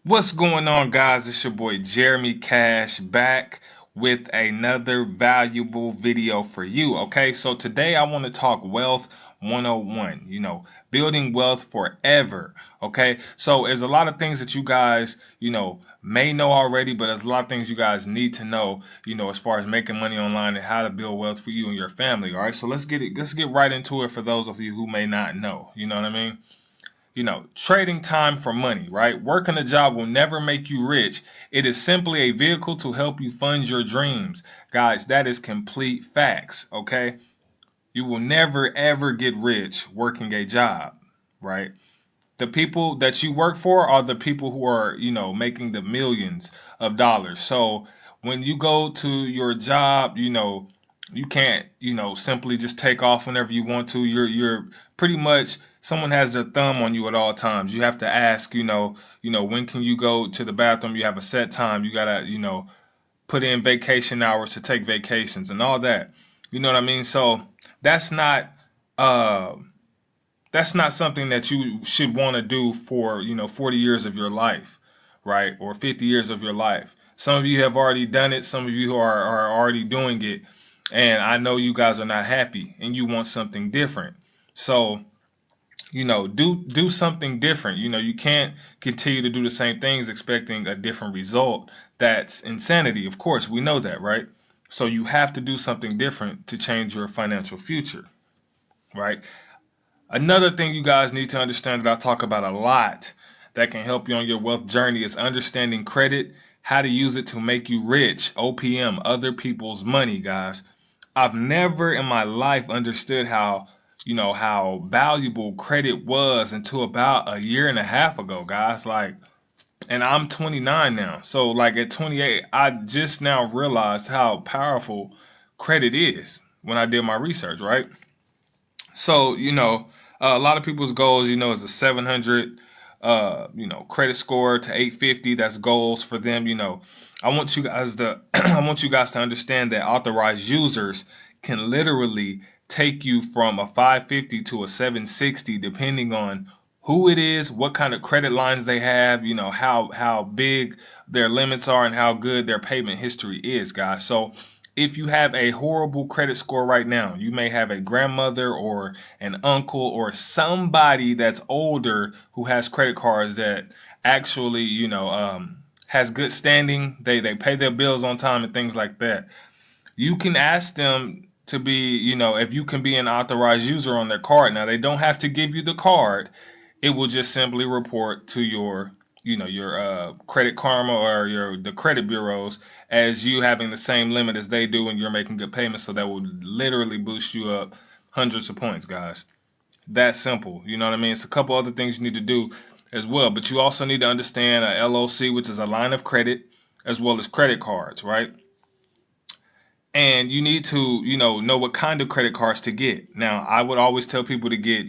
What's going on, guys? It's your boy Jeremy Cash back with another valuable video for you. Okay, so today I want to talk wealth 101, building wealth forever. Okay, so there's a lot of things that you guys, may know already, but there's a lot of things you guys need to know, as far as making money online and how to build wealth for you and your family. All right, so let's get right into it for those of you who may not know. You know what I mean? Trading time for money, right? Working a job will never make you rich. It is simply a vehicle to help you fund your dreams. Guys, that is complete facts, okay? You will never ever get rich working a job, right? The people that you work for are the people who are, making the millions of dollars. So when you go to your job, you can't, simply just take off whenever you want to. You're pretty much someone has their thumb on you at all times. You have to ask, when can you go to the bathroom? You have a set time. You gotta, put in vacation hours to take vacations and all that. You know what I mean? So that's not uh that's not something that you should want to do for 40 years of your life, right? Or 50 years of your life. Some of you have already done it, some of you are already doing it, and I know you guys are not happy and you want something different. So do something different. You can't continue to do the same things expecting a different result. That's insanity. Of course, we know that, right? So you have to do something different to change your financial future, right? Another thing you guys need to understand that I talk about a lot that can help you on your wealth journey is understanding credit, how to use it to make you rich, OPM, other people's money, guys. I've never in my life understood how valuable credit was until about a year and a half ago, guys. Like, and I'm 29 now. So like at 28, I just now realized how powerful credit is when I did my research, right? So, a lot of people's goals, is a 700, credit score to 850. That's goals for them. I want you guys to, I want you guys to understand that authorized users can literally take you from a 550 to a 760, depending on who it is, what kind of credit lines they have, how big their limits are, and how good their payment history is, guys. So if you have a horrible credit score right now, you may have a grandmother or an uncle or somebody that's older who has credit cards that actually, has good standing. They pay their bills on time and things like that. You can ask them to be, if you can be an authorized user on their card. Now they don't have to give you the card. It will just simply report to your credit karma or your the credit bureaus as you having the same limit as they do and you're making good payments, so that will literally boost you up hundreds of points, guys. That simple. You know what I mean? It's a couple other things you need to do as well, but you also need to understand a LOC, which is a line of credit, as well as credit cards, right? And you need to know what kind of credit cards to get. Now I would always tell people to get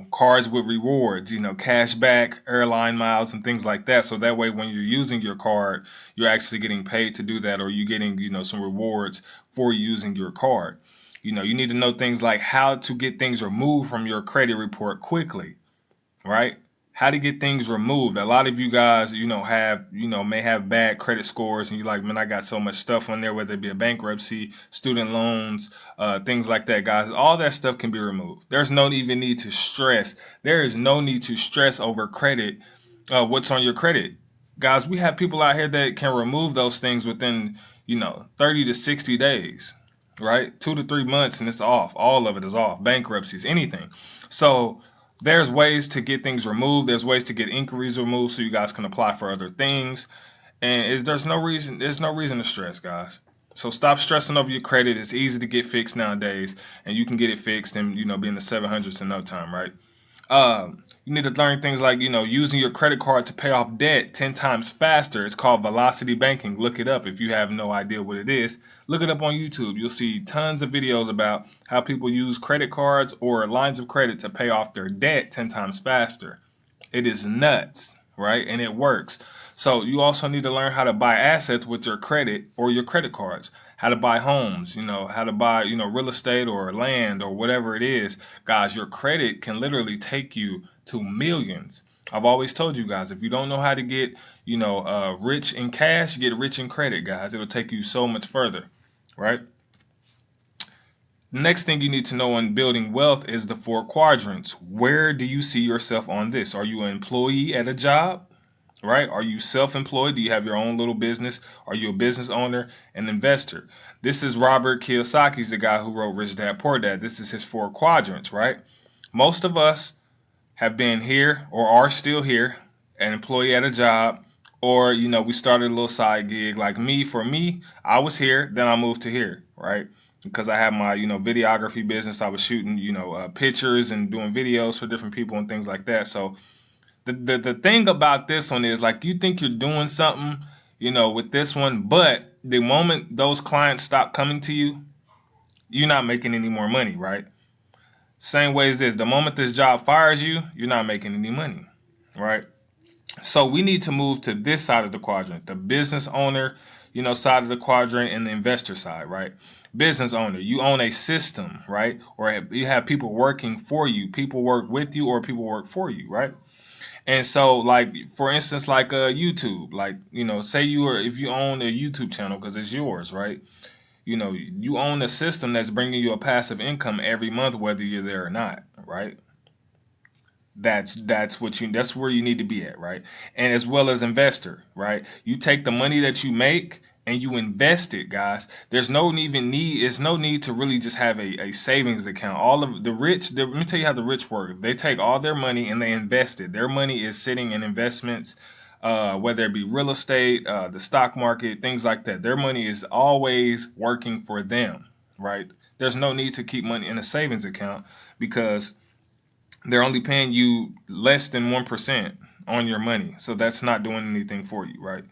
cards with rewards, cash back, airline miles, and things like that, so that way when you're using your card you're actually getting paid to do that, or you're getting some rewards for using your card. You need to know things like how to get things removed from your credit report quickly, right? How to get things removed. A lot of you guys, may have bad credit scores, and you're like, man, I got so much stuff on there, whether it be a bankruptcy, student loans, things like that, guys. All that stuff can be removed. There's no even need to stress. There is no need to stress over credit. What's on your credit, guys? We have people out here that can remove those things within 30 to 60 days, right? 2 to 3 months, and it's off. All of it is off. Bankruptcies, anything. So there's ways to get things removed. There's ways to get inquiries removed so you guys can apply for other things. And there's no reason to stress, guys. So stop stressing over your credit. It's easy to get fixed nowadays, and you can get it fixed and be in the 700s in no time, right? You need to learn things like using your credit card to pay off debt 10 times faster. It's called velocity banking. Look it up if you have no idea what it is. Look it up on YouTube. You'll see tons of videos about how people use credit cards or lines of credit to pay off their debt 10 times faster. It is nuts, right? And it works. So you also need to learn how to buy assets with your credit or your credit cards. How to buy homes, how to buy, real estate or land or whatever it is. Guys, your credit can literally take you to millions. I've always told you guys, if you don't know how to get, rich in cash, get rich in credit, guys. It'll take you so much further, right? The next thing you need to know on building wealth is the four quadrants. Where do you see yourself on this? Are you an employee at a job? Right? Are you self-employed? Do you have your own little business? Are you a business owner, an investor? This is Robert Kiyosaki's the guy who wrote Rich Dad Poor Dad. This is his four quadrants, right? Most of us have been here or are still here, an employee at a job, or we started a little side gig. Like me, for me, I was here, then I moved to here, right? Because I have my videography business. I was shooting pictures and doing videos for different people and things like that. So the thing about this one is, like, you think you're doing something, with this one, but the moment those clients stop coming to you, you're not making any more money, right? Same way as this, the moment this job fires you, you're not making any money, right? So we need to move to this side of the quadrant, the business owner, side of the quadrant, and the investor side, right? Business owner, you own a system, right? Or you have people working for you, people work with you, or people work for you, right? And so, like, for instance, like YouTube, like, say if you own a YouTube channel because it's yours, right? You own a system that's bringing you a passive income every month, whether you're there or not, right? That's where you need to be at, right? And as well as investor, right? You take the money that you make and you invest it, guys. There's no need to really just have a savings account. All of the rich, let me tell you how the rich work. They take all their money and they invest it. Their money is sitting in investments, whether it be real estate, the stock market, things like that. Their money is always working for them, right? There's no need to keep money in a savings account because they're only paying you less than 1% on your money. So that's not doing anything for you, right?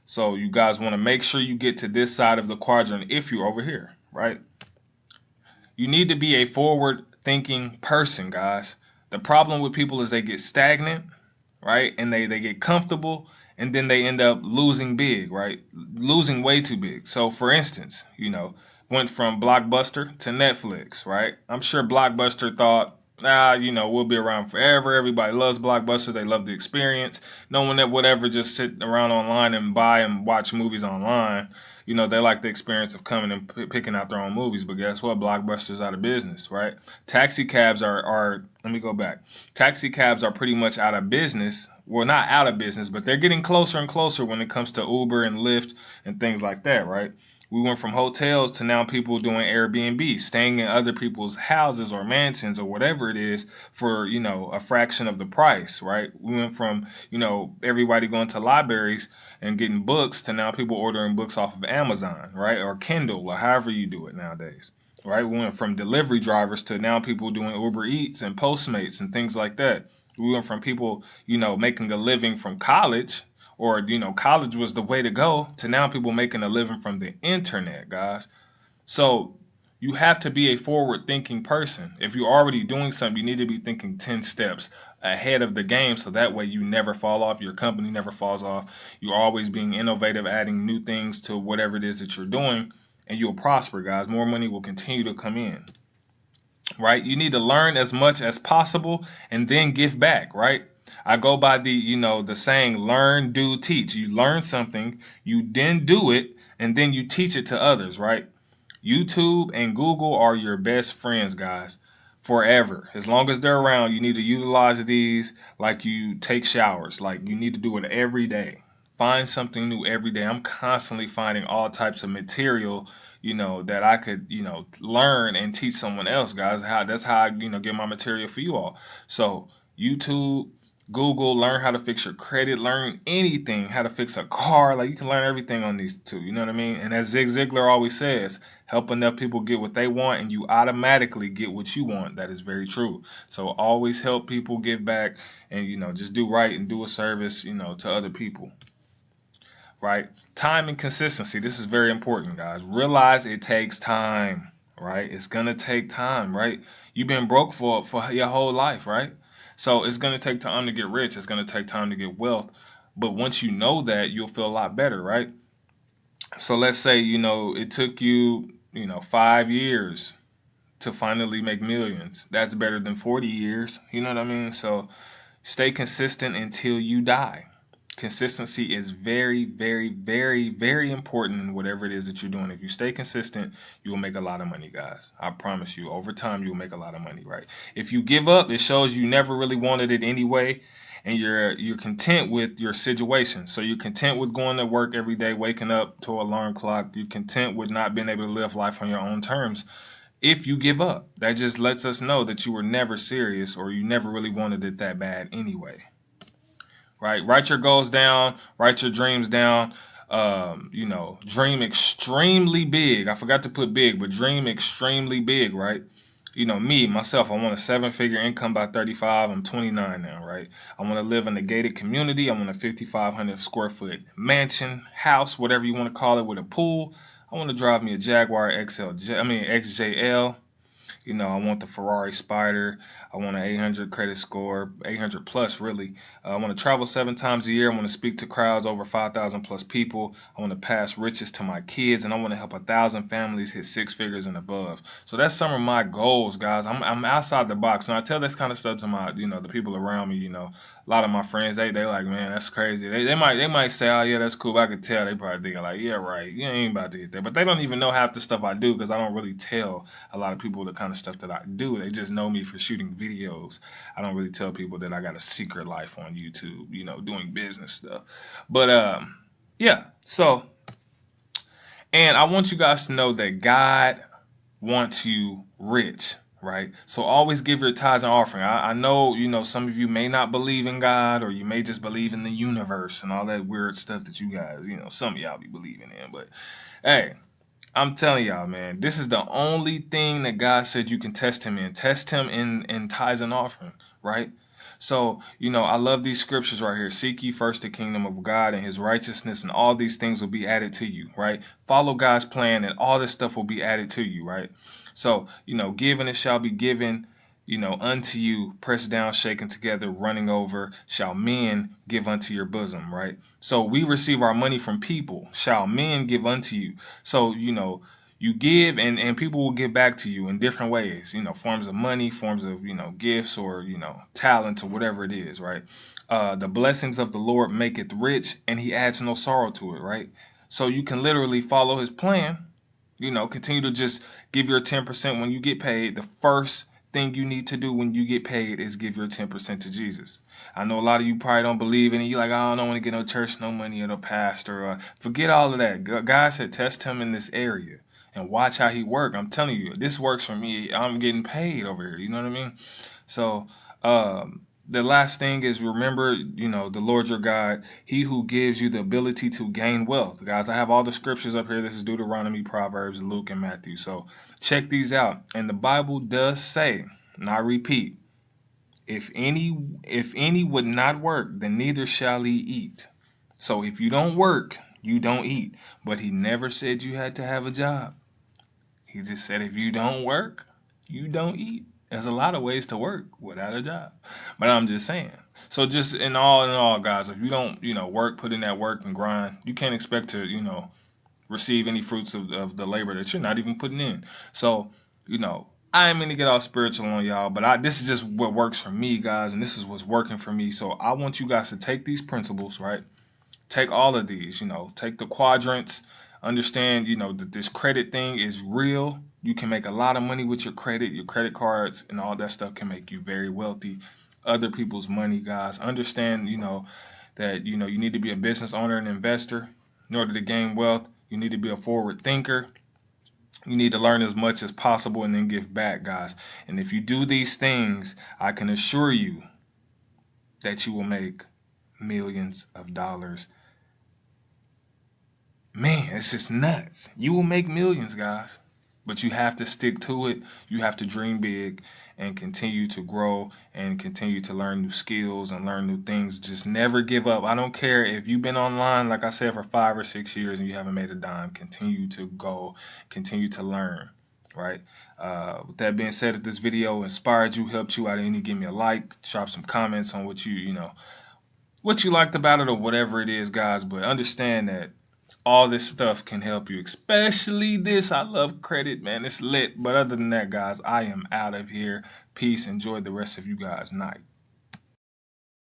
So you guys want to make sure you get to this side of the quadrant if you're over here, right? You need to be a forward thinking person, guys. The problem with people is they get stagnant, right? And they get comfortable and then they end up losing big, right? Losing way too big. So for instance, went from Blockbuster to Netflix, right? I'm sure Blockbuster thought, we'll be around forever. Everybody loves Blockbuster. They love the experience. No one that would ever just sit around online and buy and watch movies online. They like the experience of coming and picking out their own movies. But guess what? Blockbuster's out of business, right? Taxi cabs are let me go back. Taxi cabs are pretty much out of business. Well, not out of business, but they're getting closer and closer when it comes to Uber and Lyft and things like that, right? We went from hotels to now people doing Airbnb, staying in other people's houses or mansions or whatever it is for, a fraction of the price, right? We went from, everybody going to libraries and getting books to now people ordering books off of Amazon, right? Or Kindle or however you do it nowadays. Right? We went from delivery drivers to now people doing Uber Eats and Postmates and things like that. We went from people, making a living from college, or college was the way to go, to now people making a living from the internet, guys. So you have to be a forward thinking person. If you're already doing something, you need to be thinking 10 steps ahead of the game so that way you never fall off, your company never falls off. You're always being innovative, adding new things to whatever it is that you're doing, and you'll prosper, guys. More money will continue to come in, right? You need to learn as much as possible and then give back, right? I go by the saying, learn, do, teach. You learn something, you then do it, and then you teach it to others, right? YouTube and Google are your best friends, guys, forever. As long as they're around, you need to utilize these like you take showers. Like, you need to do it every day. Find something new every day. I'm constantly finding all types of material, that I could, learn and teach someone else, guys. That's how I, get my material for you all. So YouTube, Google, learn how to fix your credit, learn anything, how to fix a car. Like, you can learn everything on these two. You know what I mean? And as Zig Ziglar always says, help enough people get what they want and you automatically get what you want. That is very true. So always help people, give back, and just do right and do a service, to other people. Right? Time and consistency. This is very important, guys. Realize it takes time, right? It's gonna take time, right? You've been broke for your whole life, right? So it's gonna take time to get rich. It's gonna take time to get wealth. But once you know that, you'll feel a lot better, right? So let's say, it took you, 5 years to finally make millions. That's better than 40 years. You know what I mean? So Stay consistent until you die. Consistency is very, very, very, very important in whatever it is that you're doing. If you stay consistent, you will make a lot of money, guys. I promise you. Over time, you'll make a lot of money, right? If you give up, it shows you never really wanted it anyway, and you're content with your situation. So you're content with going to work every day, waking up to an alarm clock. You're content with not being able to live life on your own terms. If you give up, that just lets us know that you were never serious or you never really wanted it that bad anyway, right? Write your goals down, write your dreams down. Dream extremely big. I forgot to put big, but dream extremely big, right? Me, myself, I want a seven-figure income by 35. I'm 29 now, right? I want to live in a gated community. I want a 5,500 square foot mansion, house, whatever you want to call it, with a pool. I want to drive me a Jaguar XJL. I want the Ferrari Spider. I want an 800 credit score, 800 plus really. I want to travel 7 times a year. I want to speak to crowds over 5,000 plus people. I want to pass riches to my kids, and I want to help 1,000 families hit 6 figures and above. So that's some of my goals, guys. I'm outside the box, and I tell this kind of stuff to my the people around me. A lot of my friends they like, man, that's crazy. They might say, oh yeah, that's cool. But I could tell they probably thinking like, yeah, right, you ain't about to hit that. But they don't even know half the stuff I do because I don't really tell a lot of people the kind of stuff that I do. They just know me for shooting videos. I don't really tell people that I got a secret life on YouTube, doing business stuff. But yeah. So, and I want you guys to know that God wants you rich, right? So always give your tithes and offering. I know, some of you may not believe in God, or you may just believe in the universe and all that weird stuff that you guys, some of y'all be believing in. But hey, I'm telling y'all, man, this is the only thing that God said you can test him in. Test him in tithes and offering, right? So, I love these scriptures right here. Seek ye first the kingdom of God and his righteousness, and all these things will be added to you, right? Follow God's plan, and all this stuff will be added to you, right? So, give and it shall be given, unto you, pressed down, shaken together, running over, shall men give unto your bosom, right? So we receive our money from people, shall men give unto you. So, you give and people will give back to you in different ways, forms of money, forms of, gifts or, talents or whatever it is, right? The blessings of the Lord maketh rich and he adds no sorrow to it, right? So you can literally follow his plan, continue to just give your 10% when you get paid. The first thing you need to do when you get paid is give your 10% to Jesus. I know a lot of you probably don't believe in it. You're like, I don't want to get no church, no money, or no pastor. Forget all of that. God said test him in this area and watch how he work. I'm telling you, this works for me. I'm getting paid over here. You know what I mean? So, the last thing is remember, the Lord your God, he who gives you the ability to gain wealth. Guys, I have all the scriptures up here. This is Deuteronomy, Proverbs, Luke, and Matthew. So check these out. And the Bible does say, and I repeat, if any would not work, then neither shall he eat. So if you don't work, you don't eat. But he never said you had to have a job. He just said if you don't work, you don't eat. There's a lot of ways to work without a job. But I'm just saying. So just in all, guys, if you don't, work, put in that work and grind, you can't expect to, receive any fruits of the labor that you're not even putting in. So, I ain't mean to get all spiritual on y'all, but this is just what works for me, guys, and this is what's working for me. So I want you guys to take these principles, right? Take all of these, take the quadrants, understand, that this credit thing is real. You can make a lot of money with your credit cards, and all that stuff can make you very wealthy. Other people's money, guys. Understand, that, you need to be a business owner and investor in order to gain wealth. You need to be a forward thinker. You need to learn as much as possible and then give back, guys. And if you do these things, I can assure you that you will make millions of dollars. Man, it's just nuts. You will make millions, guys. But you have to stick to it. You have to dream big and continue to grow and continue to learn new skills and learn new things. Just never give up. I don't care if you've been online, like I said, for 5 or 6 years and you haven't made a dime. Continue to go, continue to learn, right? With that being said, if this video inspired you, helped you out, any, give me a like, drop some comments on what what you liked about it or whatever it is, guys. But understand that all this stuff can help you, especially this. I love credit, man. It's lit. But other than that, guys, I am out of here. Peace. Enjoy the rest of you guys' night.